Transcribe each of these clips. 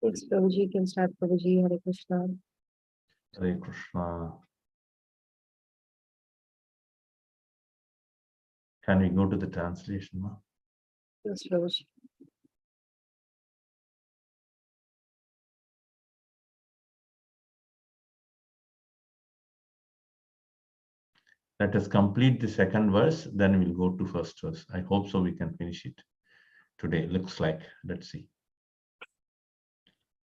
Yes, Prabhuji, can start. Prabhuji, Hare Krishna. Hare Krishna. Can we go to the translation now? Yes, Prabhuji. Let us complete the second verse, then we'll go to first verse. I hope so we can finish it today. Looks like. Let's see.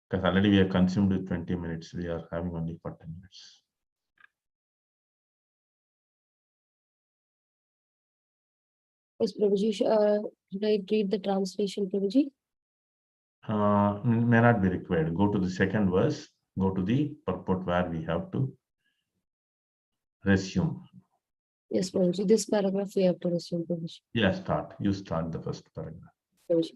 Because already we have consumed 20 minutes. We are having only 40 minutes. Yes, Prabhuji, should I read the translation, Prabhuji? May not be required. Go to the second verse. Go to the purport where we have to resume. Yes, Prabhuji, this paragraph we have to resume, Prabhuji. Yeah, start. You start the first paragraph. Prabhuji.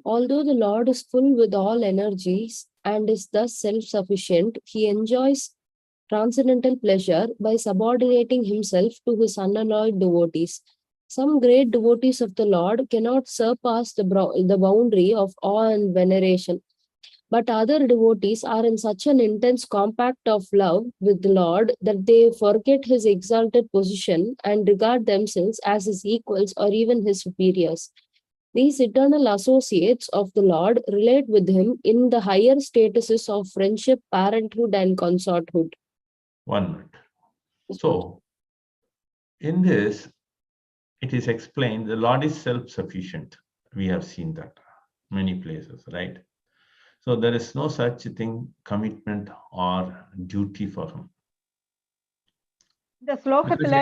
Although the Lord is full with all energies and is thus self-sufficient, he enjoys transcendental pleasure by subordinating himself to his unalloyed devotees. Some great devotees of the Lord cannot surpass the boundary of awe and veneration. But other devotees are in such an intense compact of love with the Lord that they forget his exalted position and regard themselves as his equals or even his superiors. These eternal associates of the Lord relate with him in the higher statuses of friendship, parenthood, and consorthood. 1 minute. So, in this, it is explained the Lord is self-sufficient. We have seen that many places, right? So there is no such thing, commitment or duty for him. இந்த ஸ்லோகத்துல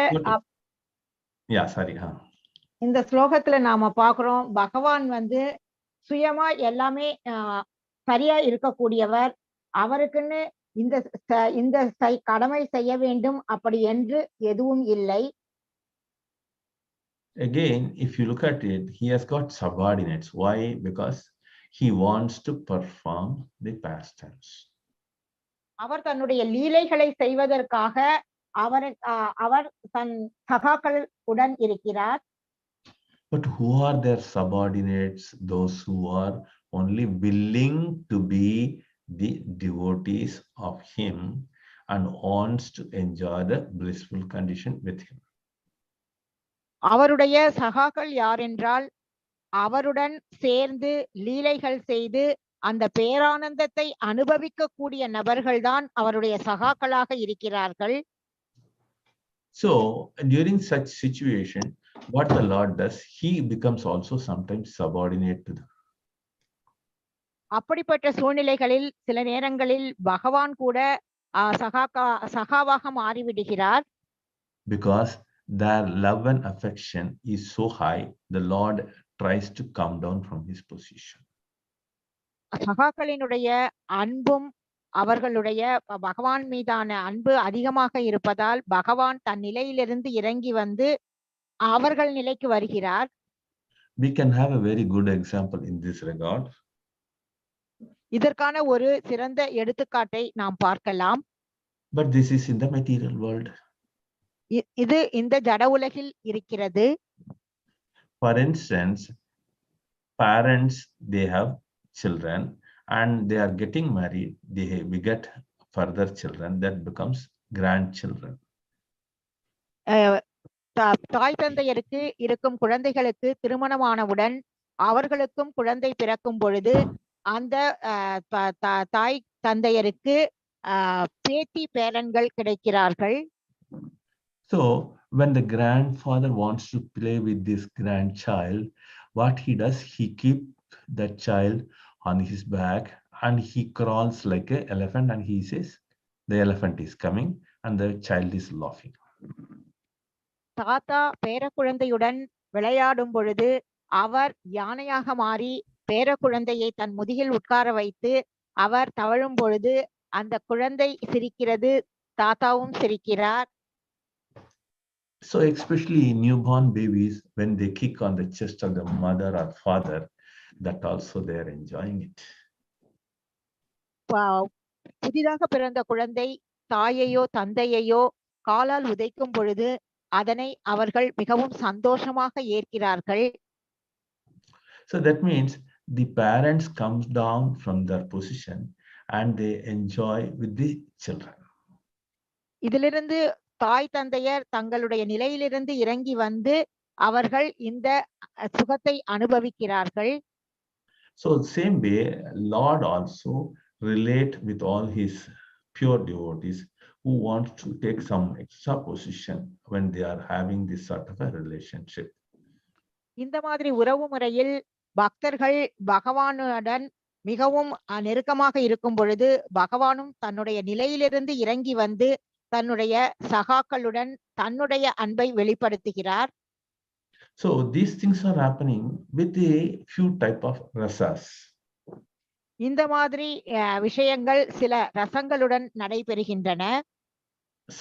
yeah, sorry. இந்த ஸ்லோகத்துல நாம பாக்குறோம் பகவான் சுயமா எல்லாமே சரியா இருக்கக்கூடியவர். அவருக்குன்னு இந்த கடமை செய்ய வேண்டும் அப்படி என்று எதுவும் இல்லை. Again, if you look at it, he has got subordinates. Why? Because he wants to perform the pastimes. அவர் தன்னுடைய லீலைகளை செய்வதற்காக அவர் தன் சகாக்கள் உடன் இருக்கிறார். But who are their subordinates? Those who are only willing to be the devotees of him and wants to enjoy the blissful condition with him. அவருடைய சகாக்கள் யார் என்றால் அவருடன் சேர்ந்து லீலைகள் செய்து அந்த பேரானந்தத்தை அனுபவிக்க கூடிய நபர்கள்தான் அவருடைய சகாக்களாக இருக்கிறார்கள். So during such situation, what the Lord does, he becomes also sometimes subordinate to them. அப்படிப்பட்ட சூழ்நிலைகளில் சில நேரங்களில் பகவான் கூட சகாவாக மாறிவிடுகிறார். Because their love and affection is so high, the Lord tries to come down from his position. சகாக்களினுடைய அன்பும் அவர்களுடைய பகவான் மீதான அன்பு அதிகமாக இருப்பதால் பகவான் தன் நிலையிலிருந்து இறங்கி அவர்கள் நிலைக்கு வருகிறார். We can have a very good example in this regard. இதற்கான ஒரு சிறந்த எடுத்துக்காட்டை நாம் பார்க்கலாம். But this is in the material world. இது இந்த ஜட உலகில் இருக்கிறது. For instance, parents, they have children and they are getting married, they beget further children that becomes grandchildren. தாய் தந்தையருக்கு இருக்கும் குழந்தைகளுக்கு திருமணமானவுடன் அவர்களுக்கும் குழந்தை பிறக்கும் பொழுது அந்த தாய் தந்தையருக்கு பேத்தி பேரன்கள் கிடைக்கிறார்கள். So when the grandfather wants to play with this grandchild, what he does, he keeps that child on his back and he crawls like an elephant and he says the elephant is coming and the child is laughing. தாத்தா பேர குழந்தையுடன் விளையாடும் பொழுது அவர் யானையாக மாறி பேர குழந்தையை தன் முதுகில் உட்கார வைத்து அவர் தவழும் பொழுது அந்த குழந்தை சிரிக்கிறது, தாத்தாவும் சிரிக்கிறார். So especially newborn babies, when they kick on the chest of the mother or father, that also they are enjoying it. புதிதாக பிறந்த குழந்தை தாயையோ தந்தையையோ காலால் உதைக்கும் பொழுது அதனை அவர்கள் மிகவும் சந்தோஷமாக ஏற்கிறார்கள். So that means the parents comes down from their position and they enjoy with the children. இதிலிருந்து தாய் தந்தையர் தங்களுடைய நிலையிலிருந்து இறங்கி வந்து அவர்கள் இந்த சுகத்தை அனுபவிக்கிறார்கள். So same way, Lord also relate with all his pure devotees who want to take some extra position when they are having this sort of a relationship. இந்த மாதிரி உறவு முறையில் பக்தர்கள் பகவானுடன் மிகவும் நெருக்கமாக இருக்கும் பொழுது பகவானும் தன்னுடைய நிலையிலிருந்து இறங்கி வந்து தன்னுடைய சகாக்களுடன் தன்னுடைய அன்பை வெளிப்படுத்துகிறார். So these things are happening with a few type of rasas. இந்த மாதிரி விஷயங்கள் சில ரசங்களுடன் நடைபெறுகின்றன.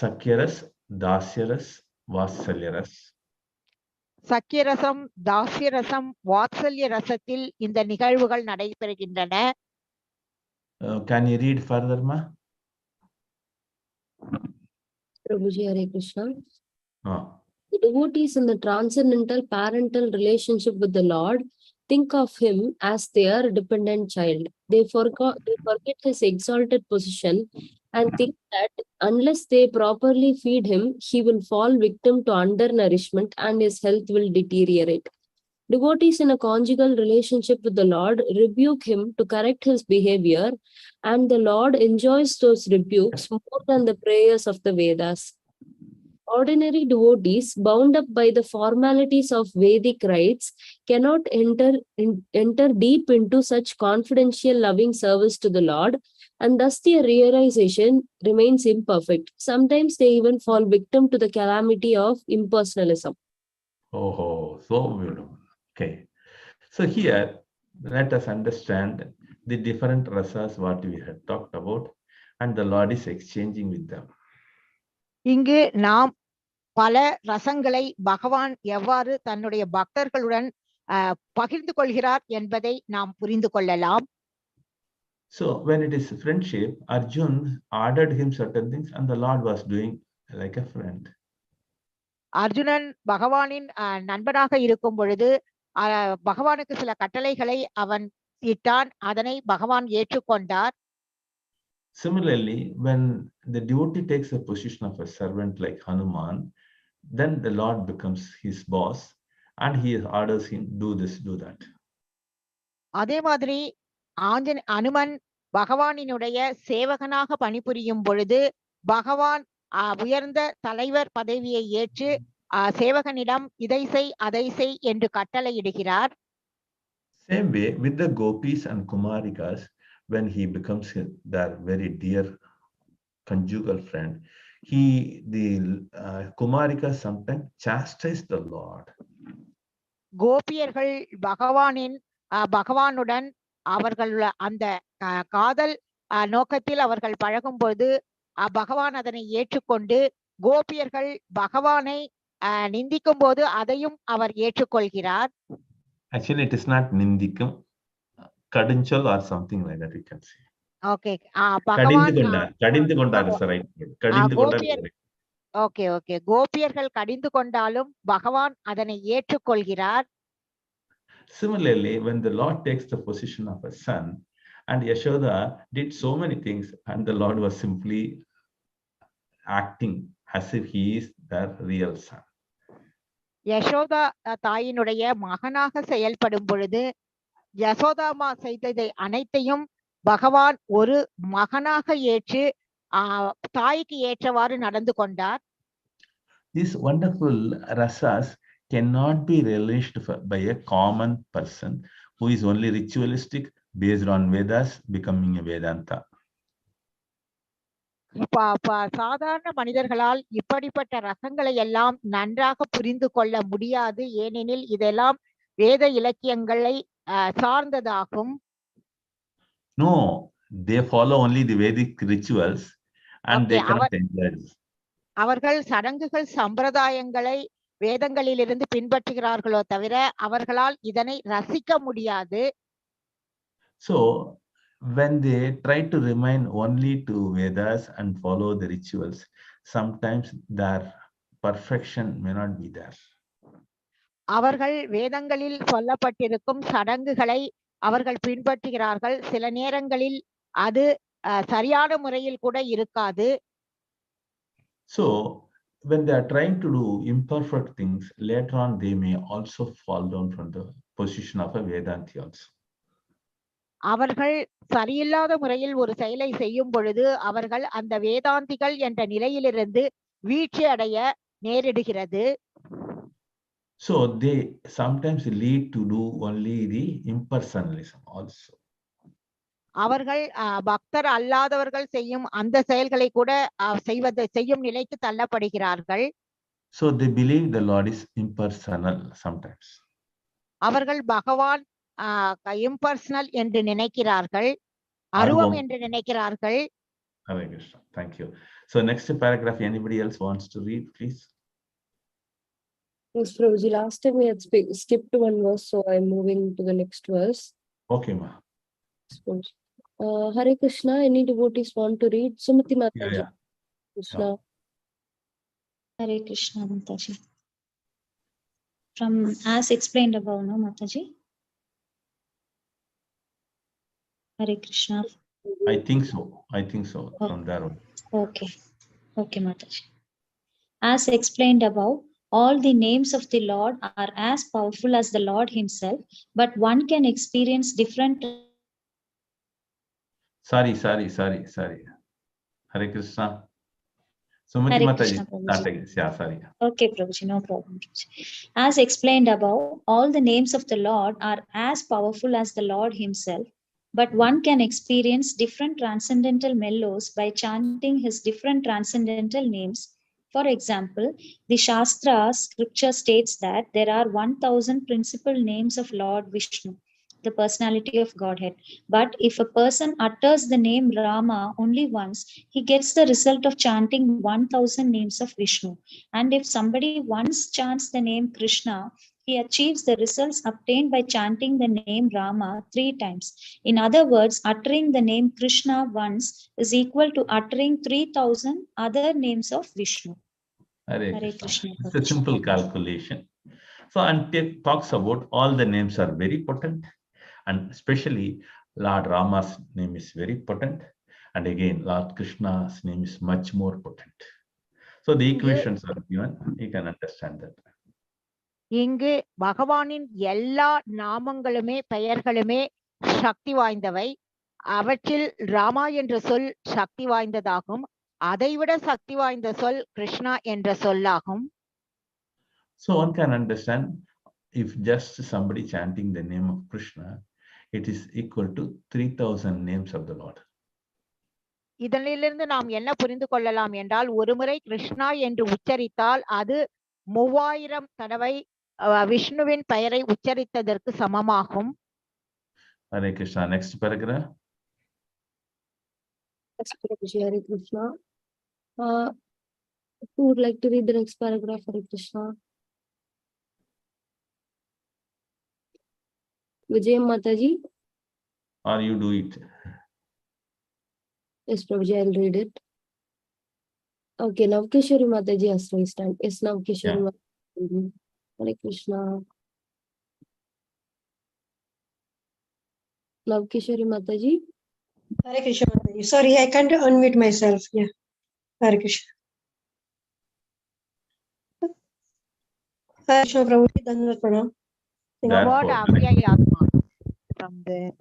Sakyaras, Dasyaras, Vatsalyaras. சக்கியரசம், தாஸ்யரசம், வாத்சல்ய ரசத்தில் இந்த நிகழ்வுகள் நடைபெறுகின்றன. Can you read further, ma? Prabhuji, Hare Krishna. The devotees in the transcendental parental relationship with the Lord think of him as their dependent child. They forget his exalted position and think that unless they properly feed him, he will fall victim to undernourishment and his health will deteriorate. Devotees in a conjugal relationship with the Lord rebuke him to correct his behavior, and the Lord enjoys those rebukes more than the prayers of the Vedas. Ordinary devotees, bound up by the formalities of Vedic rites, cannot enter deep into such confidential loving service to the Lord, and thus their realization remains imperfect. Sometimes they even fall victim to the calamity of impersonalism. Oh, so beautiful. Okay. So here, let us understand the different rasas what we had talked about, and the Lord is exchanging with them. இங்கு நாம் பல ரசங்களை பகவான் எவ்வாறு தன்னுடைய பக்தர்களுடன் பகிர்ந்து கொள்கிறார் என்பதை நாம் புரிந்து கொள்ளலாம். So when it is friendship, Arjun ordered him certain things and the Lord was doing like a friend. Arjunan பகவானின் நண்பனாக இருக்கும் பொழுது பகவானுக்கு சில கட்டளைகளை அவன் இட்டான், அதனை பகவான் ஏற்றுக்கொண்டார். Similarly, when the devotee takes a position of a servant like Hanuman, then the Lord becomes his boss and he orders him, do this, do that. அதே மாதிரி அனுமன் பகவானினுடைய சேவகனாக பணிபுரியும் பொழுது பகவான் உயர்ந்த தலைவர் பதவியை ஏற்று சேவகனிடம் இதை செய் அதை செய் என்று கட்டளையிடுகிறார். Same way with the gopis and kumarikas, when he becomes their very dear conjugal friend, the kumarikas sometimes chastise the Lord. கோபியர்கள் பகவானுடன் அவர்கள் அந்த காதல் நோக்கத்தில் அவர்கள் பழகும்போது பகவான் அதனை ஏற்றுக்கொண்டு கோபியர்கள் பகவானை நிந்திக்கும் போது அதையும் அவர் ஏற்றுக்கொள்கிறார். Actually, it is not nindikum, kadinchal or something like that, you can say. Okay. பகவான் kadindu kondar is right. Kadindu kondar. Okay okay. கோபியர்கள் கடிந்து கொண்டாலும் பகவான் அதனை ஏற்றுக்கொள்கிறார். Similarly, when the Lord takes the position of a son, and Yashoda did so many things, and the Lord was simply acting as if he is their real son. Yashoda தாயினுடைய மகனாக செயல்படும் பொழுது யசோதாமா செய்ததை அனைத்தையும் பகவான் ஒரு மகனாக ஏற்று தாய்க்கு ஏற்றவாறு நடந்து கொண்டார். These wonderful rasas cannot be realized by a common person who is only ritualistic based on Vedas, becoming a Vedanta. சாதாரண மனிதர்களால் இப்படிப்பட்ட ரசங்களை எல்லாம் நன்றாக புரிந்து கொள்ள முடியாது, ஏனெனில் இதெல்லாம் வேத இலக்கியங்களை சார்ந்ததாகும். No, they follow only the Vedic rituals and they cannot enjoy. அவர்கள் சடங்குகள் சம்பிரதாயங்களை வேதங்களிலிருந்து பின்பற்றுகிறார்களோ தவிர அவர்களால் இதனை ரசிக்க முடியாது. So when they try to remain only to Vedas and follow the rituals, sometimes their perfection may not be there. அவர்கள் வேதங்களில் சொல்லப்பட்டிருக்கும் சடங்குகளை அவர்கள் பின்பற்றுகிறார்கள். சில நேரங்களில் அது சரியான முறையில் கூட இருக்காது. So when they are trying to do imperfect things, later on they may also fall down from the position of a Vedanti also. அவர்கள் சரியில்லாத முறையில் ஒரு செயலை செய்யும் பொழுது அவர்கள் அந்த வேதாந்திகள் என்ற நிலையிலிருந்து வீழ்ச்சி அடைய நேரிடுகிறது. So they sometimes lead to do only the impersonalism also. அவர்கள் பக்தர் அல்லாதவர்கள் செய்யும் அந்த செயல்களை கூட செய்யும் நிலைக்கு தள்ளப்படுகிறார்கள். So they believe the Lord is impersonal sometimes. அவர்கள் பகவான் இம்பர்சனல் என்று நினைக்கிறார்கள், அருவம் என்று நினைக்கிறார்கள். Hare Krishna. Thank you. So next paragraph, anybody else wants to read, please? Yes, Prabhuji, last time we had skipped one verse, so I'm moving to the next verse. Okay, ma. Hare Krishna, any devotees want to read? Sumati Mataji. Yeah. Krishna. Hare Krishna, Mataji. From as explained above, no, Mataji? Hare Krishna. I think so. From there on. Okay. Okay, Mataji. As explained above, all the names of the Lord are as powerful as the Lord himself, but one can experience different. Sorry. Hare Krishna. Sumati Mataji. Yeah, sorry. Okay, Prabhuji, no problem. As explained above, all the names of the Lord are as powerful as the Lord himself, but one can experience different transcendental mellows by chanting his different transcendental names. For example, the Shastra scripture states that there are 1000 principal names of Lord Vishnu, the personality of Godhead. But if a person utters the name Rama only once, he gets the result of chanting 1000 names of Vishnu. And if somebody once chants the name Krishna, he achieves the results obtained by chanting the name Rama 3 times. In other words, uttering the name Krishna once is equal to uttering 3000 other names of Vishnu. Hare Krishna. It's a simple calculation. So, and talks about all the names are very potent, and especially Lord Rama's name is very potent, and again Lord Krishna's name is much more potent. So the equations are given, you can understand that. இங்கு பகவானின் எல்லா நாமங்களுமே பெயர்களுமே சக்தி வாய்ந்தவை. அவற்றில் ராமா என்ற சொல் சக்தி வாய்ந்ததாகும். அதைவிட சக்தி வாய்ந்த சொல் கிருஷ்ணா என்ற சொல்லாகும். So one can understand, if just somebody chanting the name of Krishna, it is equal to 3000 names of the Lord. இதனிலிருந்து நாம் என்ன புரிந்து கொள்ளலாம் என்றால், ஒரு முறை கிருஷ்ணா என்று உச்சரித்தால் அது 3000 தடவை விஷ்ணுவின் பெயரை உச்சரித்ததற்கு சமமாகும். Hare Krishna. Next paragraph. Hare Krishna. Who would like to read the next paragraph? Hare Krishna. Vijay Mataji. Or you do it. Yes, Prabhuji, I'll read it. Okay, Navkeshwari Mataji has raised hand. Yes, Navkeshwari Mataji. Hare Krishna. Navkeshwari Mataji. Hare Krishna Mataji. Sorry, I can't unmute myself. Yeah. Hare Krishna. Hare Krishna Prabhuji, Dhanavad Pranam. What Avyayatma from there?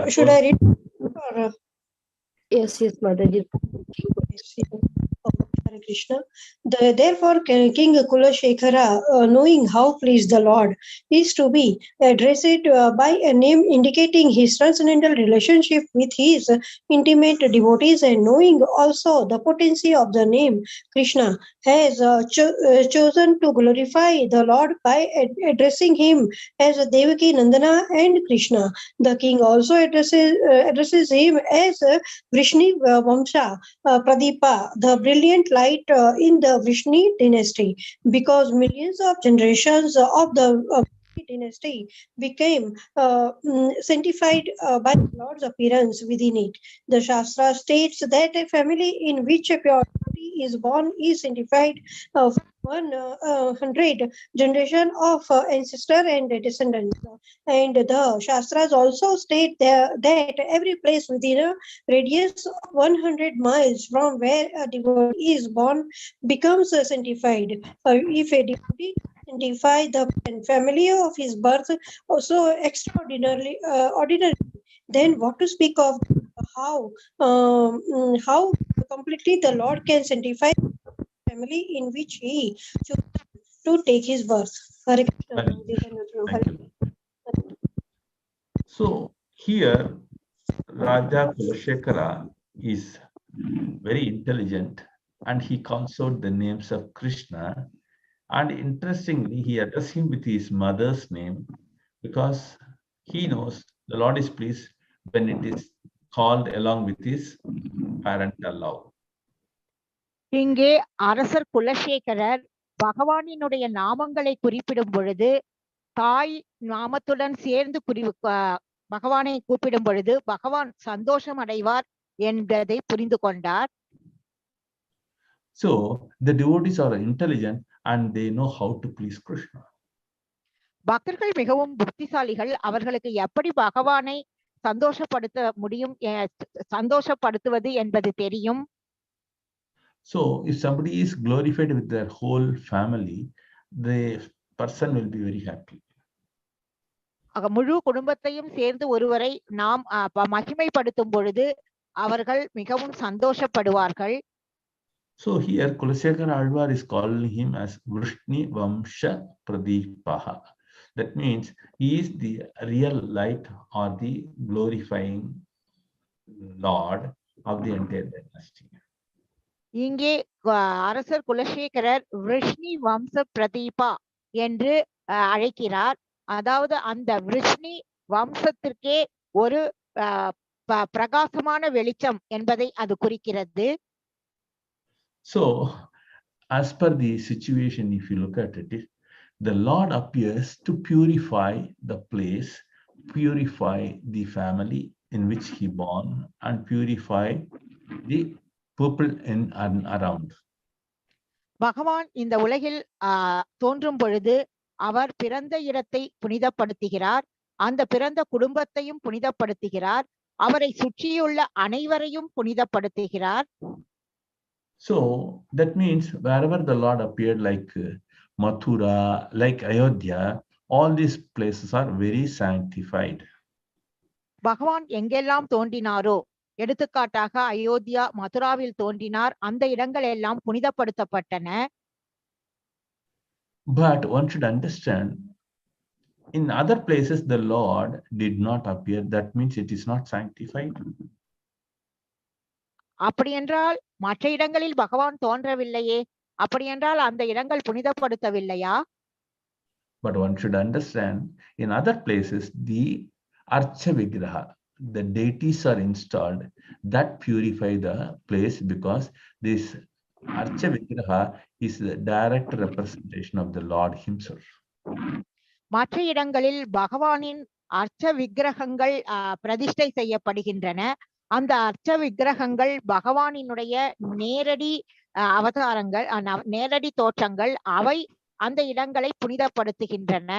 Should I read? Or, Yes, Mataji. Hare Krishna. Therefore, King Kulashekara, knowing how pleased the Lord is to be addressed by a name indicating his transcendental relationship with his intimate devotees, and knowing also the potency of the name Krishna, has chosen to glorify the Lord by addressing him as Devaki, Nandana, and Krishna. The king also addresses him as Vrishni Vamsha Pradeepa, the brilliant light in the Vrishni dynasty, because millions of generations of the dynasty became sanctified by the Lord's appearance within it. The Shastra states that a family in which a pure devotee is born is sanctified for 100 generation of ancestor and descendants. And the Shastras also state that every place within a radius of 100 miles from where a devotee is born becomes sanctified. If a devotee sanctify the family of his birth also extraordinarily ordinary, then what to speak of how completely the Lord can sanctify the family in which he chooses to take his birth. Hare Krishna. Thank you. So here, Raja Kulashekara is very intelligent and he calls out the names of Krishna. And interestingly, he addresses him with his mother's name because he knows the Lord is pleased when it is called along with his parental love. இங்கே அரசர் குலசேகரர் பகவானினுடைய நாமங்களை குறிப்பிடும் பொழுது தாய் நாமத்துடன் சேர்ந்து பகவானை கூப்பிடும் பொழுது பகவான் சந்தோஷம் அடைவார் என்பதை புரிந்து கொண்டார். So the devotees are intelligent and they know how to please Krishna. பக்தர்கள் மிகவும் புத்திசாலிகள். அவர்களுக்கு எப்படி பகவானை சந்தோஷப்படுத்துவது என்பது தெரியும். So if somebody is glorified with their whole family, the person will be very happy. முழு குடும்பத்தையும் சேர்ந்து ஒருவரை நாம் மகிமைப்படுத்தும் பொழுது அவர்கள் மிகவும் சந்தோஷப்படுவார்கள். So here Kulashekara Alvar is calling him as Vrishni Vamsha Pradipaha. That means he is the real light or the glorifying Lord of the entire dynasty. இங்கே அரசர் குலசேகரர் விஷ்ணி வம்ச பிரதீபா என்று அழைக்கிறார். அதாவது அந்த விஷ்ணி வம்சத்திற்கே ஒரு பிரகாசமான வெளிச்சம் என்பதை அது குறிக்கிறது. So as per the situation, if you look at it, the Lord appears to purify the place, purify the family in which he born, and purify the people in and around. பகவான் இந்த உலகில் தோன்றும் பொழுது அவர் பிறந்த இடத்தை புனிதப்படுத்துகிறார், அந்த பிறந்த குடும்பத்தையும் புனிதப்படுத்துகிறார், அவரை சுற்றியுள்ள அனைவரையும் புனிதப்படுத்துகிறார். So that means wherever the Lord appeared, like Mathura, like Ayodhya, all these places are very sanctified. பகவான் எங்கெல்லாம் தோன்றினாரோ, எடுத்துக்காட்டாக அயோத்தியா, மதுராவில் தோன்றினார், அந்த இடங்கள் எல்லாம் புனிதப்படுத்தப்பட்டன. But one should understand, in other places the Lord did not appear. That means it is not sanctified. அப்படி என்றால் மற்ற இடங்களில் பகவான் தோன்றவில்லையே, அப்படி என்றால் அந்த இடங்கள் புனிதப்படுத்தவில்லையா? But one should understand, in other places the Archa Vigraha, the deities are installed that purify the place, because this Archa Vigraha is the direct representation of the Lord himself. மற்ற இடங்களில் பகவானின் அர்ச்ச விக்கிரகங்கள் பிரதிஷ்டை செய்யப்படுகின்றன. அந்த அர்ச்ச விக்கிரகங்கள் பகவானினுடைய நேரடி அவதாரங்கள், நேரடி தோற்றங்கள். அவை அந்த இடங்களை புனிதப்படுத்துகின்றன.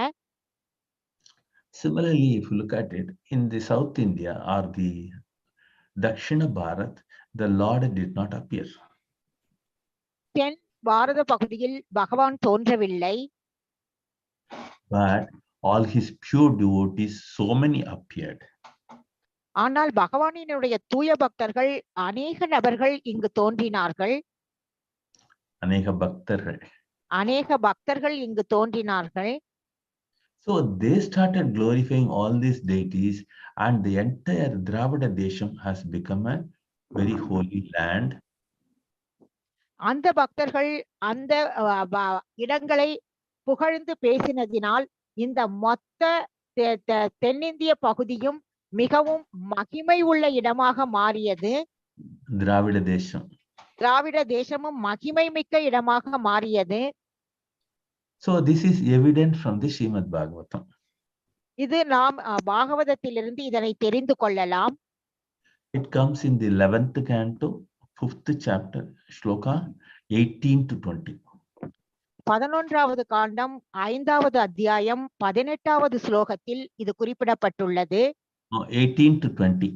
Similarly, if you look at it, in the South India or the Dakshina Bharat, the Lord did not appear. தென் பாரத பகுதியில் பகவான் தோன்றவில்லை. But all his pure devotees, so many appeared. ஆனால் பகவானினுடைய தூய பக்தர்கள் அநேக நபர்கள் இங்கு தோன்றினார்கள். அநேக பக்தர்கள் இங்கு தோன்றினார்கள். So they started glorifying all these deities, and the entire Dravida Desham has become a very holy land. அந்த பக்தர்கள் அந்த இடங்களை புகழ்ந்து பேசினதினால் இந்த மொத்த தென்னிந்திய பகுதியும் மிகவும் மகிமை உள்ள இடமாக மாறியது. திராவிட தேசமும் மகிமை மிக்க இடமாக மாறியது. So this is evident from the Srimad Bhagavatam. இது நாம் பாகவதத்திலிருந்து இதனை தெரிந்து கொள்ளலாம். It comes in the 11th canto, 5th chapter, shloka 18 to 20. 11வது காண்டம் 5வது அத்தியாயம் 18வது ஸ்லோகத்தில் இது குறிப்பிடப்பட்டுள்ளது. 18 to 20.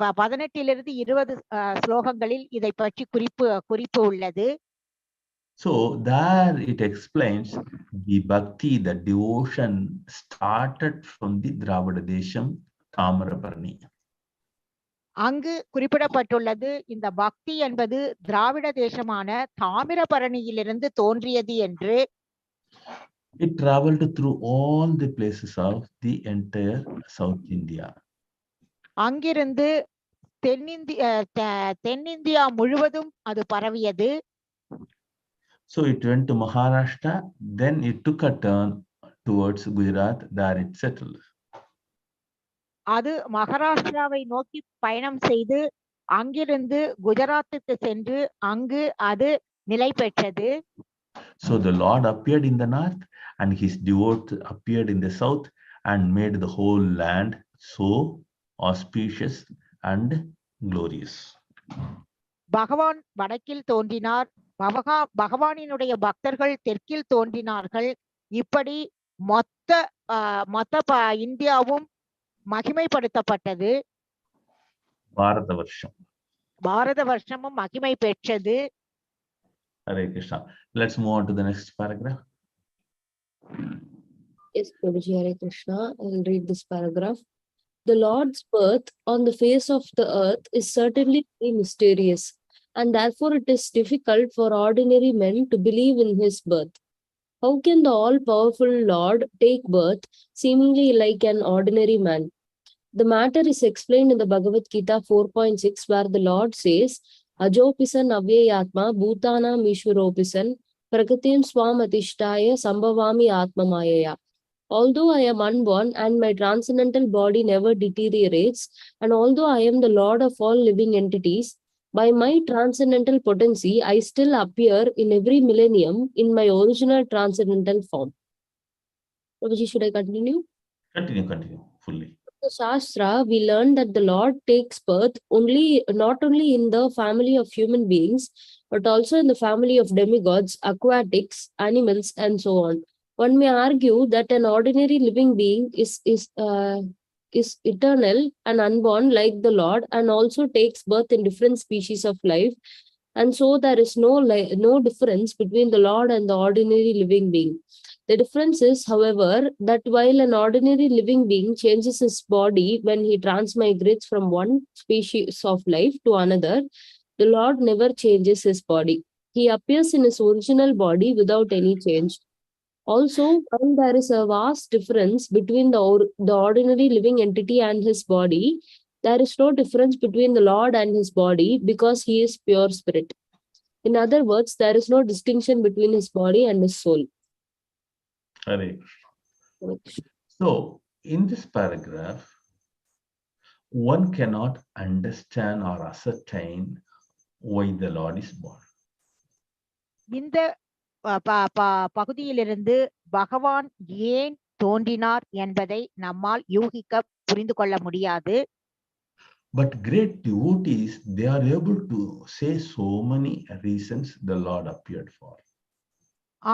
18லிருந்து 20 ஸ்லோகங்களில் இதை பற்றி குறிப்பு உள்ளது. So there it explains the bhakti, the devotion started from the Dravida Desham, Tamarabarni. அங்கு குறிப்பிடப்பட்டுள்ளது இந்த பக்தி என்பது திராவிட தேசமான தாமிரபரணியிலிருந்து தோன்றியது என்று. It traveled through all the places of the entire South India. அங்கிருந்து தென்னிந்தியா முழுவதும் அது பரவியது. So it went to Maharashtra, then it took a turn towards Gujarat, there it settled. அது மகாராஷ்டிராவை நோக்கி பயணம் செய்து அங்கிருந்து குஜராத்துக்கு சென்று அங்கு அது நிலை பெற்றது. So the Lord appeared in the north and his devotee appeared in the south and made the whole land so auspicious and glorious. பகவான் வடக்கில் தோன்றினார், பகவானினுடைய பக்தர்கள் தெற்கில் தோன்றினார்கள். இப்படி மொத்த இந்தியாவும் மகிமைப்படுத்தப்பட்டது. பாரத வருஷமும் மகிமை பெற்றது. Hare Krishna. Let's move on to the next paragraph. Yes, Prabhuji, Hare Krishna. I will read this paragraph. The Lord's birth on the face of the earth is certainly very mysterious, and therefore it is difficult for ordinary men to believe in his birth. How can the all-powerful Lord take birth seemingly like an ordinary man? The matter is explained in the Bhagavad Gita 4.6, where the Lord says, Ajopisan avyayatma bhutanam ishwaropisan prakatim swam atishtaya sambhavami atma mayaya. Although I am unborn and my transcendental body never deteriorates, and although I am the Lord of all living entities, by my transcendental potency, I still appear in every millennium in my original transcendental form. Prabhuji, should I continue? Continue fully. In the Shastra, we learn that the Lord takes birth not only in the family of human beings, but also in the family of demigods, aquatics, animals, and so on. One may argue that an ordinary living being is eternal and unborn like the Lord, and also takes birth in different species of life, and so there is no difference between the Lord and the ordinary living being. The difference is, however, that while an ordinary living being changes his body when he transmigrates from one species of life to another, the Lord never changes his body. He appears in his original body without any change. Also, when there is a vast difference between the ordinary living entity and his body, there is no difference between the Lord and his body because he is pure spirit. In other words, there is no distinction between his body and his soul. Hare. So, in this paragraph, one cannot understand or ascertain why the Lord is born. இந்த பகுதியிலிருந்து பகவான் ஏன் தோன்றினார் என்பதை நம்மால் யூகிக்க புரிந்து கொள்ள முடியாது. But great devotees, they are able to say so many reasons the Lord appeared for.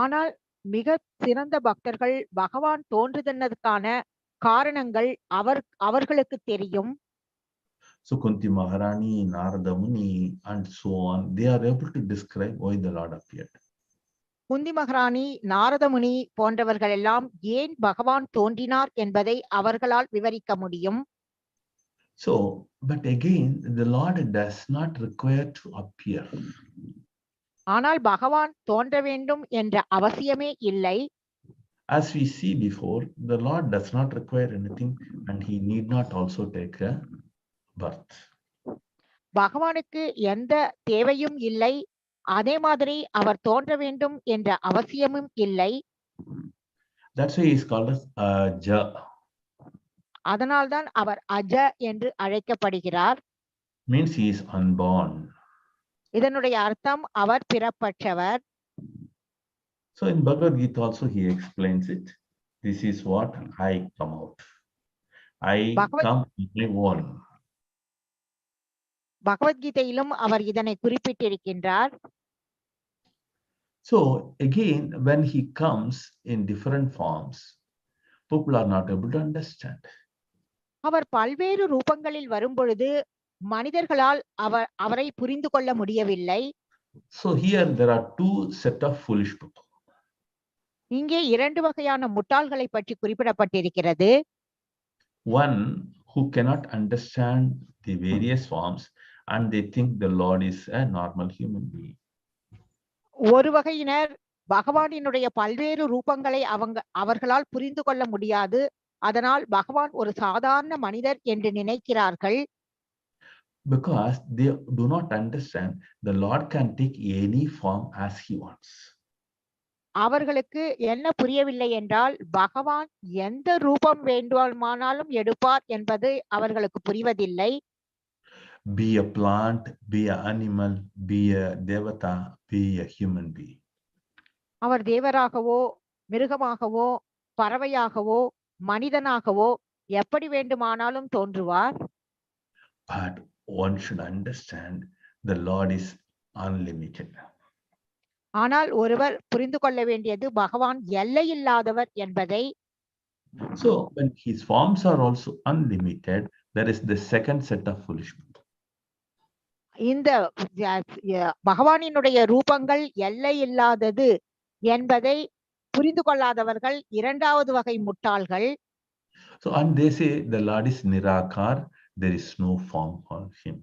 ஆனால் மிக சிறந்த பக்தர்கள் பகவான் தோன்றுதற்கான காரணங்கள் அவர்களுக்கு தெரியும். So Kunti Maharani, Narada Muni, and so on, they are able to describe why the Lord appeared. குந்தி மகாராணி, நாரத முனி போன்றவர்கள் எல்லாம் ஏன் பகவான் தோன்றினார் என்பதை அவர்களால் விவரிக்க முடியும். So, but again, the Lord does not require to appear. ஆனால் பகவான் தோன்ற வேண்டும் என்ற அவசியமே இல்லை. As we see before, the Lord does not require anything and he need not also take a birth. பகவானுக்கு எந்த தேவையும் இல்லை, அதே மாதிரி அவர் தோன்ற வேண்டும் என்ற அவசியமும் இல்லை. That's why he is called as Aja. அதனால்தான் அவர் அஜ என்று அழைக்கப்படுகிறார். Means he is unborn. இதனுடைய அர்த்தம் அவர் பிறப்பற்றவர். So in Bhagavad Gita also he explains it. this is what I come out. I Bhagavad come on my own. பகவத்கீதையிலும் அவர் இதனை குறிப்பிட்டிருக்கின்றார். So again, when he comes in different forms, people are not able to understand. அவர் பல்வேறு ரூபங்களில் வரும்பொழுது மனிதர்களால் அவரை புரிந்து கொள்ள முடியவில்லை. So here there are two set of foolish people. இங்கே இரண்டு வகையான முட்டாள்களை பற்றி குறிப்பிடப்பட்டிருக்கிறது. One who cannot understand the various forms and they think the Lord is a normal human being. ஒரு வகையினர் பகவானினுடைய பல்வேறு ரூபங்களை அவர்களால் புரிந்து கொள்ள முடியாது, அதனால் பகவான் ஒரு சாதாரண மனிதர் என்று நினைக்கிறார்கள். Because they do not understand the Lord can take any form as he wants. அவர்களுக்கு என்ன புரியவில்லை என்றால் பகவான் எந்த ரூபம் வேண்டுமானாலும் எடுப்பார் என்பது அவர்களுக்கு புரிவதில்லை. Be a plant, be an animal, be a devata, be a human being. அவர் தேவராகவோ மிருகமாகவோ பறவையாகவோ மனிதனாகவோ எப்படி வேண்டுமானாலும் தோன்றுவார். But one should understand the Lord is unlimited. ஆனால் ஒருவர் புரிந்து கொள்ள வேண்டியது பகவான் எல்லையில்லாதவர் என்பதை. So when his forms are also unlimited, there is the second set of foolish people. இந்த பகவானினுடைய ரூபங்கள் எல்லையில்லாதது என்பதை புரிந்து கொள்ளாதவர்கள் இரண்டாவது வகை முட்டாள்கள். So and they say the Lord is nirakar, there is no form for him.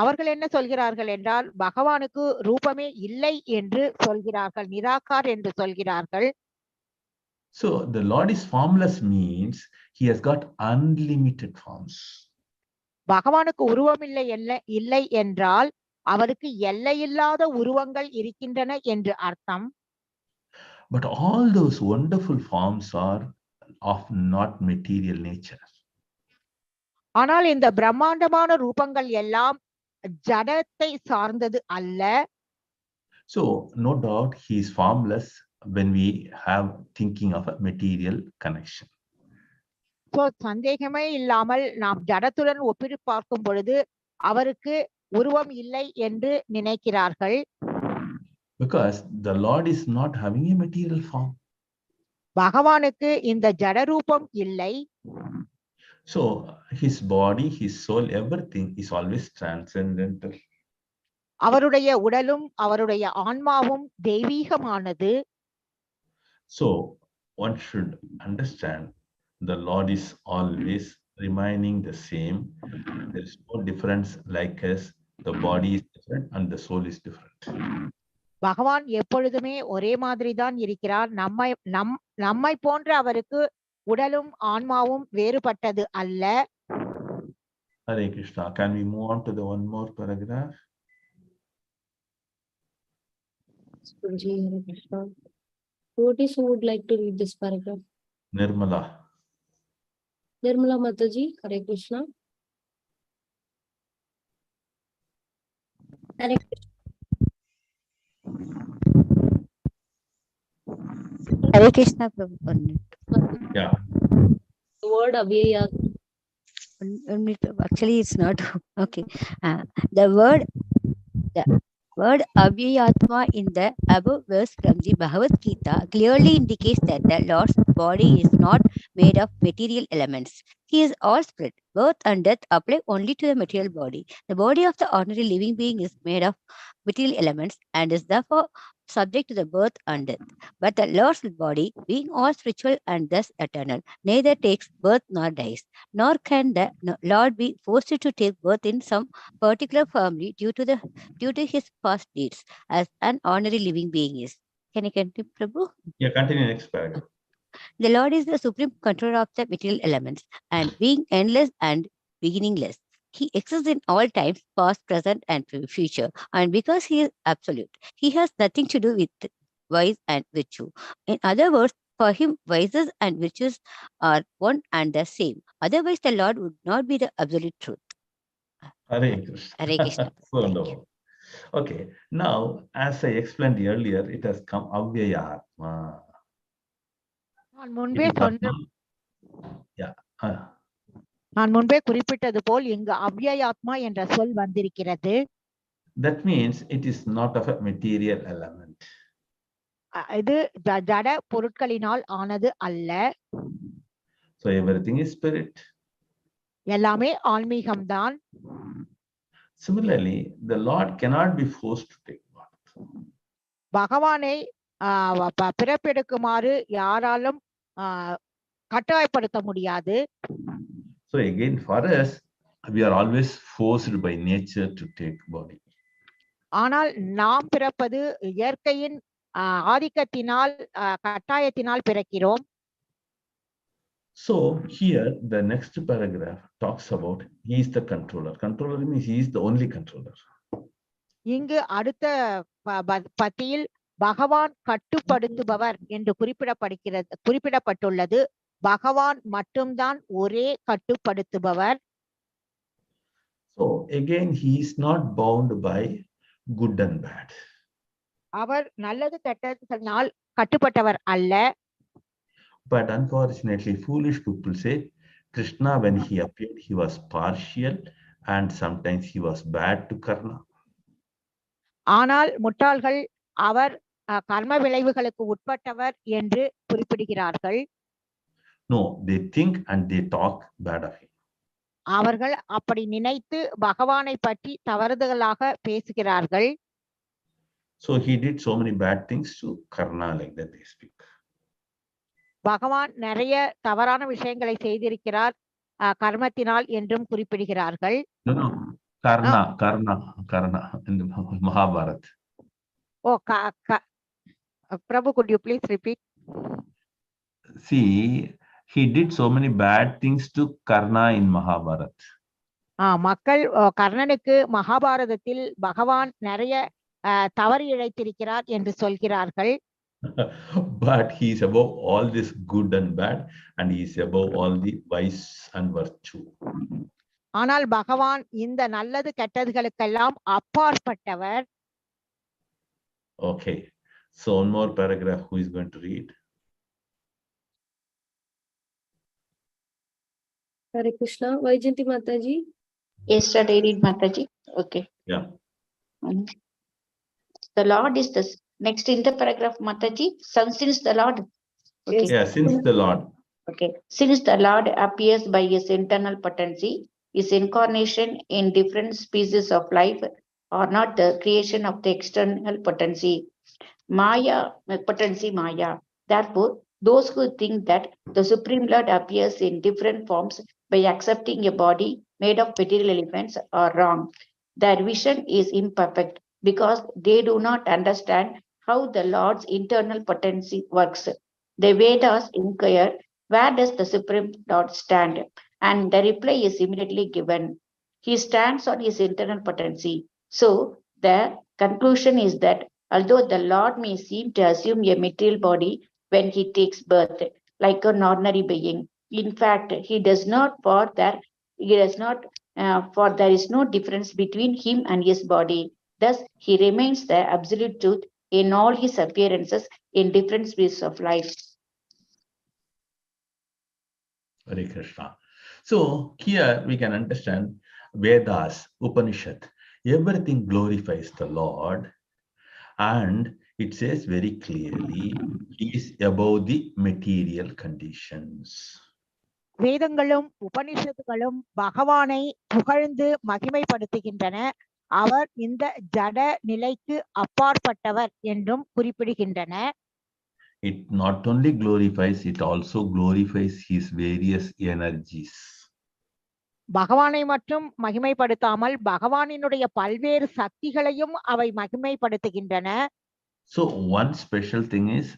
அவர்கள் என்ன சொல்கிறார்கள் என்றால் பகவானுக்கு ரூபமே இல்லை என்று சொல்கிறார்கள், நிராகார் என்று சொல்கிறார்கள். So the Lord is formless means he has got unlimited forms. பகவானுக்கு உருவம் இல்லை என்றால் அவருக்கு எல்லையில்லாத உருவங்கள் இருக்கின்றன என்று அர்த்தம். But all those wonderful forms are of not material nature. ஆனால் இந்த பிரம்மாண்டமான ரூபங்கள் எல்லாம் ஜடத்தை சார்ந்தது அல்ல. So no doubt he is formless when we have thinking of a material connection. So சந்தேகமே இல்லாமல் நாம் ஜடத்துடன் ஒப்பிட்டு பார்க்கும் பொழுது அவருக்கு உருவம் இல்லை என்று நினைக்கிறார்கள். Because the Lord is not having a material form. பகவானுக்கு இந்த ஜட ரூபம் இல்லை. So his body, his soul, everything is always transcendental. அவருடைய உடலும் அவருடைய ஆன்மாவும் தெய்வீகமானது. So one should understand the Lord is always remaining the same. There is no difference like us. The body is different and the soul is different. பகவான் எப்பொழுதுமே ஒரே மாதிரி தான் இருக்கிறார். நம்மை போன்ற அவருக்கு உடலும் ஆன்மாவும் வேறுபட்டது அல்ல. Hare Krishna. Can we move on to the one more paragraph? Prabhuji, Hare Krishna. Notice who would like to read this paragraph? Nirmala. Nirmala Mataji, Hare Krishna. Hare Krishna. Hare Krishna, Prabhu. Yeah. The word Avyaya. Actually, it's not okay. The word Avyayatma in the above verse from the Bhagavad Gita clearly indicates that the Lord's body is not made of material elements. He is all spread. Birth and death apply only to the material body. The body of the ordinary living being is made of material elements and is therefore subject to the birth and death. But the Lord's body, being all spiritual and thus eternal, neither takes birth nor dies, nor can the Lord be forced to take birth in some particular family due to his past deeds, as an ordinary living being is. Can you continue, Prabhu? Yeah, continue next paragraph. The Lord is the supreme controller of the material elements, and being endless and beginningless, he exists in all times, past, present, and future. And because he is absolute, he has nothing to do with vice and virtue. In other words, for him, vices and virtues are one and the same. Otherwise, the Lord would not be the absolute truth. Hare Krishna. Hare Krishna. Wonderful. Okay, now as I explained earlier, it has come Avyayatma. நான் It முன்பே is சொன்ன Atma. Yeah. நான் முன்பே குறிப்பிட்டது போல் இங்கு அவ்யயாத்மா என்ற சொல் வந்திருக்கிறது. That means it is not of a material element. இது ஜட பொருட்களினால் ஆனது அல்ல. So everything is spirit. எல்லாமே ஆன்மீகம்தான். Similarly, the Lord cannot be forced to take birth. பகவானை பிறப்பெடுக்குமாறு யாராலும் கட்டாயப்படுத்த முடியாது. So again, for us, we are always forced by nature to take body. ஆனால் நாம் பிறப்பது இயற்கையின் ஆதிக்கத்தினால் கட்டாயத்தினால் பிறக்கிறோம். So here the next paragraph talks about he is the controller. Controller means he is the only controller. இங்கு அடுத்த பத்தியில் பகவான் கட்டுப்படுத்துபவர் என்று குறிப்பிடப்பட்டுள்ளது. பகவான் மட்டும்தான் ஒரே கட்டுப்படுத்துபவர். So again he is not bound by good and bad. அவர் நல்லது கெட்டதுனால் கட்டுப்பட்டவர் அல்ல. But unfortunately, foolish people say Krishna, when he appeared, he was partial and sometimes he was bad to Karna. ஆனால் முட்டாள்கள் அவர் கர்ம விளைவுகளுக்கு உட்பட்டவர் என்று குறிப்பிடுகிறார்கள். No, they think and they talk bad of him. அவர்கள் அப்படி நினைத்து பகவானை பற்றி தவறுதலாக பேசுகிறார்கள். So he did so many bad things to Karna, like that they speak. பகவான் நிறைய தவறான விஷயங்களை செய்திருக்கிறார் கர்மத்தினால் என்றும் குறிப்பிடுகிறார்கள். No, Karna in the Mahabharata. Oh, Prabhu, could you please repeat? See, he did so many bad things to Karna in Mahabharata. மக்கள் கர்ணனுக்கு மகாபாரதத்தில் பகவான் நிறைய தவறு இழைத்திருக்கிறார் என்று சொல்கிறார்கள். But he is above all this good and bad, and he is above all the vice and virtue. ஆனால் பகவான் இந்த நல்லது கெட்டதுகளுக்கெல்லாம் அப்பாற்பட்டவர். Okay, so one more paragraph. Who is going to read? Hare Krishna, Vaijanti Mataji. Yes, sir, I read Mataji. Okay. Yeah. The Lord is the next in the paragraph, Mataji. Since the Lord. Okay. Yeah, since the Lord. Okay. Since the Lord appears by his internal potency, his incarnation in different species of life are not the creation of the external potency. Maya. Therefore, those who think that the Supreme Lord appears in different forms by accepting a body made of material elements are wrong. Their vision is imperfect because they do not understand how the Lord's internal potency works. The Vedas inquire, where does the Supreme Lord stand? And the reply is immediately given. He stands on his internal potency. So, the conclusion is that although the Lord may seem to assume a material body when he takes birth, like an ordinary being, in fact, he does not, for there is no difference between him and his body. Thus, he remains the absolute truth in all his appearances in different species of life. Hare Krishna. So here we can understand Vedas, Upanishad, everything glorifies the Lord, and it says very clearly he is above the material conditions. வேதங்களும் உபனிஷத்துகளும் பகவானை புகழ்ந்து மகிமைப்படுத்துகின்றன. அவர் இந்த ஜட நிலைக்கு அப்பாற்பட்டவர் என்றும் குறிப்பிடுகின்றன. It not only glorifies, it also glorifies his various energies. பகவானை மட்டும் மகிமைப்படுத்தாமல் பகவானினுடைய பல்வேறு சக்திகளையும் அவை மகிமைப்படுத்துகின்றன. So one special thing is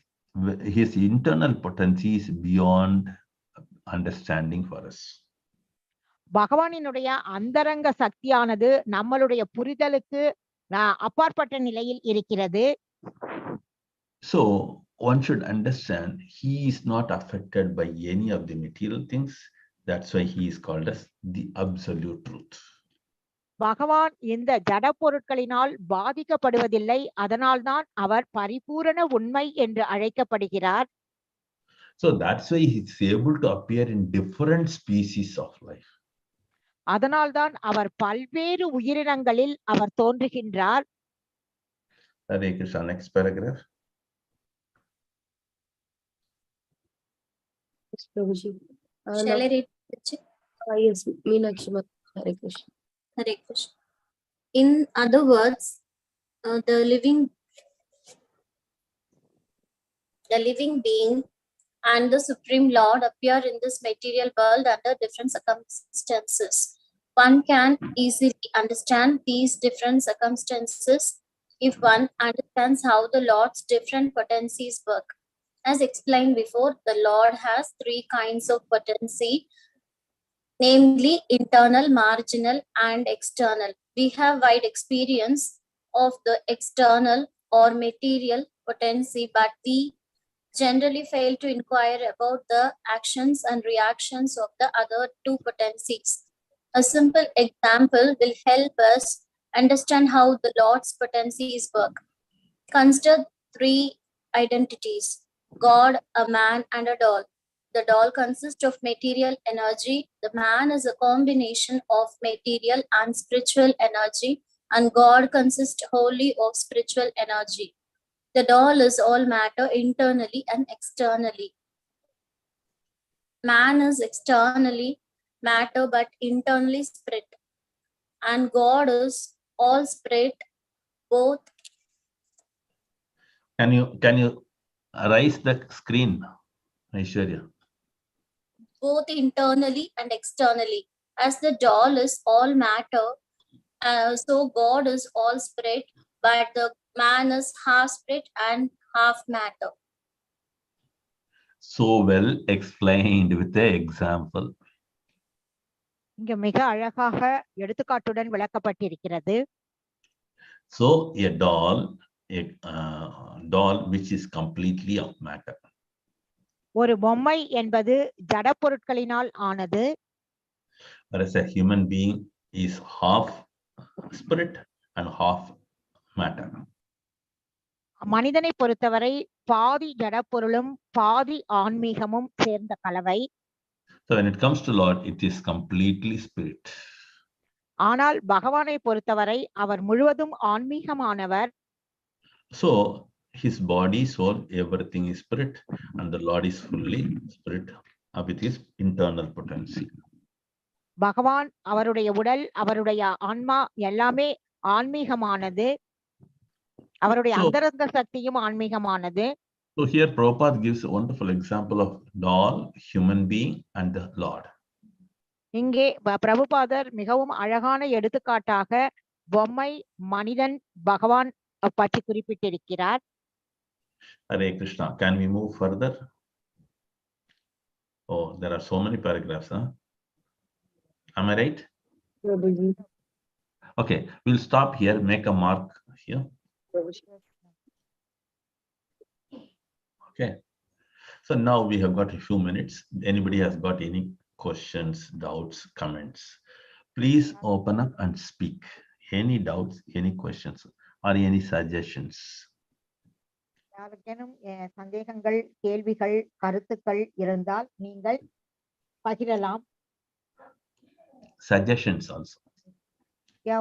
his internal potency is beyond understanding for us. பகவானினுடைய அந்தரங்க சக்தியானது நம்மளுடைய புரிதலுக்கு அப்பாற்பட்ட நிலையில் இருக்கிறது. So one should understand he is not affected by any of the material things. That's why he is called as the absolute truth. பகவான் இந்த ஜட பொருட்களினால் பாதிக்கப்படுவதில்லை. அதனால்தான் அவர் பரிபூரண உண்மை என்று அழைக்கப்படுகிறார். So that's why he's able to appear in different species of life. அதனால்தான் அவர் பல்வேறு உயிரினங்களில் அவர் தோன்றுகின்றார். Hare Krishna. Next paragraph. Yes, Prabhuji. Shall I read? Yes, Meenakshi Mataji. Hare Krishna. Hare Krishna. In other words, the living being and the Supreme Lord appear in this material world under different circumstances. One can easily understand these different circumstances if one understands how the Lord's different potencies work. As explained before, the Lord has three kinds of potency, namely internal, marginal, and external. We have wide experience of the external or material potency, but we generally fail to inquire about the actions and reactions of the other two potencies. A simple example will help us understand how the Lord's potencies work. Consider three identities: God, a man, and a doll. The doll consists of material energy. The man is a combination of material and spiritual energy, and God consists wholly of spiritual energy. The doll is all matter internally and externally. Man is externally matter but internally spirit. And God is all spirit, both. Can you raise the screen, Aishwarya? Both internally and externally. As the doll is all matter, so God is all spirit, but the man is half spirit and half matter. So well explained with the example. இங்க மிக அழகாக எடுத்துக்காட்டுடன் விளக்கப்பட்டிருக்கிறது. So a doll which is completely of matter. ஒரு பொம்மை என்பது ஜட பொருட்களினால் ஆனது. Whereas a human being is half spirit and half matter. மனிதனை பொறுத்தவரை பாதி ஜட பொருளும் பாதி ஆன்மீகமும் சேர்ந்த கலவை. So when it comes to Lord, it is completely spirit. ஆனால் பகவானை பொறுத்தவரை அவர் முழுவதும் ஆன்மீகமானவர். So his body, soul, everything is spirit, and the Lord is fully spirit with his internal potency. பகவான், அவருடைய உடல், அவருடைய ஆன்மா எல்லாமே ஆன்மீகமானது. அவருடைய அந்தரங்க சக்தியும் ஆன்மீகமானது. So here Prabhupada gives a wonderful example of doll, human being, and the Lord. இங்கே பிரபுபாதர் மிகவும் அழகான எடுத்துக்காட்டாக பொம்மை, மனிதன், பகவான் பற்றி குறிப்பிட்டிருக்கிறார். Hare Krishna. Can we move further? Oh, there are so many paragraphs, huh? Am I right? Okay, we'll stop here, make a mark here. Okay, so now we have got a few minutes. Anybody has got any questions, doubts, comments, please open up and speak. Any doubts, any questions, or any suggestions? யாருக்கேனும் சந்தேகங்கள், கேள்விகள், கருத்துக்கள் இருந்தால் நீங்கள் பகிரலாம். Suggestions also.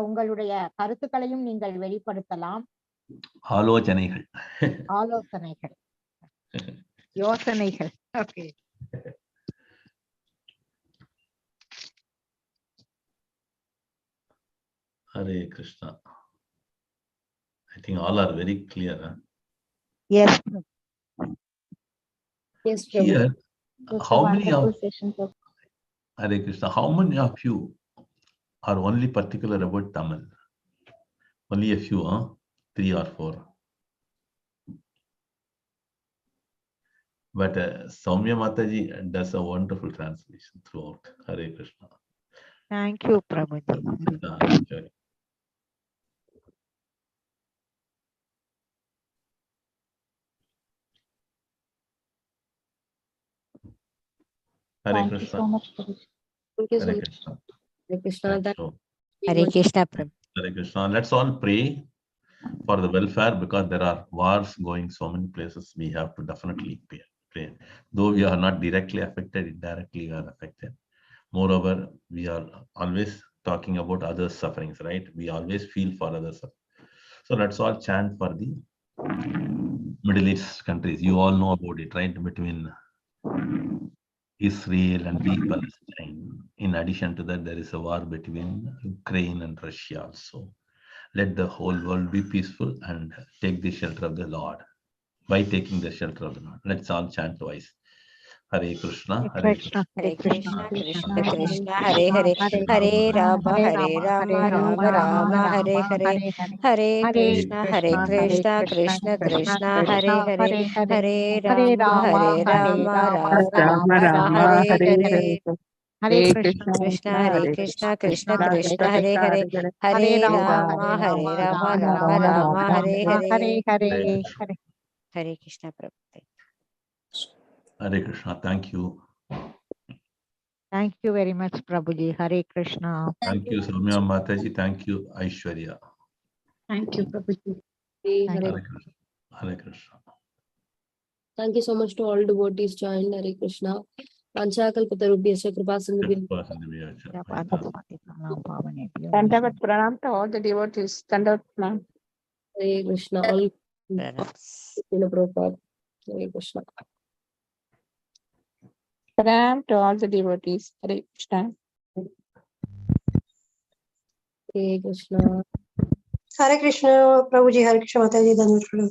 உங்களுடைய கருத்துக்களையும் நீங்கள் வெளிப்படுத்தலாம். ஆலோசனைகள். ஆலோசனைகள், யோசனைகள். Okay. Hare Krishna. I think all are very clear. Huh? Yes. Yes, Here, how many of Hare Krishna, how many of you are only particular about Tamil? Only a few, huh? 3 or 4. But Soumya Mataji does a wonderful translation throughout. Hare Krishna. Thank you, Prabhuji. Hare Thank you Krishna. so much, Prabhuji. Thank you so Hare much. Krishna. Hare Krishna. Thank you. Hare Krishna, Prabhu. Hare Krishna. Let's all pray for the welfare, because there are wars going so many places. We have to definitely pain. Though we are not directly affected, indirectly we are affected. Moreover, we are always talking about others' sufferings, right? We always feel for others. So let's all chant for the Middle East countries. You all know about it, right? Between Israel and the Palestine. In addition to that, there is a war between Ukraine and Russia also. Let the whole world be peaceful and take the shelter of the Lord. By taking the shelter of the Lord, let's all chant twice. Hare Krishna, Hare Krishna. Hare Krishna, Krishna Hare Krishna, Hare, Hare Hare, Hare Hare Rama, Rama, Hare Rama, Rama Rama, Hare Hare, Hare Krishna, Hare Krishna, Krishna Krishna, Hare Hare, Hare Rama, Hare Rama, Rama Rama, Hare Hare. Hare Krishna, Hare Krishna, Krishna Krishna, Hare Hare, Hare Rama, Hare Rama, Rama Rama, Hare Hare. Hare. Hare Krishna, Prabhupada. Hare Krishna. Thank you. Thank you very much, Prabhuji. Hare Krishna. Thank you, Soumya Mataji. Thank you, Aishwarya. Thank you, Prabhuji. Thank Hare Krishna. Hare Krishna. Thank you so much to all devotees joined. Hare Krishna. Panchakalpatarubhyasya kripa sindhubhyo. Dandavat pranam to all the devotees. Dandavat pranam. Hare Krishna. All Pranams. Prabhupada. Hare Krishna. Pranam to all the devotees. Hare Krishna. Hare Krishna. Hare Krishna, Prabhuji, Hare Krishna, Mataji, Dhanvat Pranam.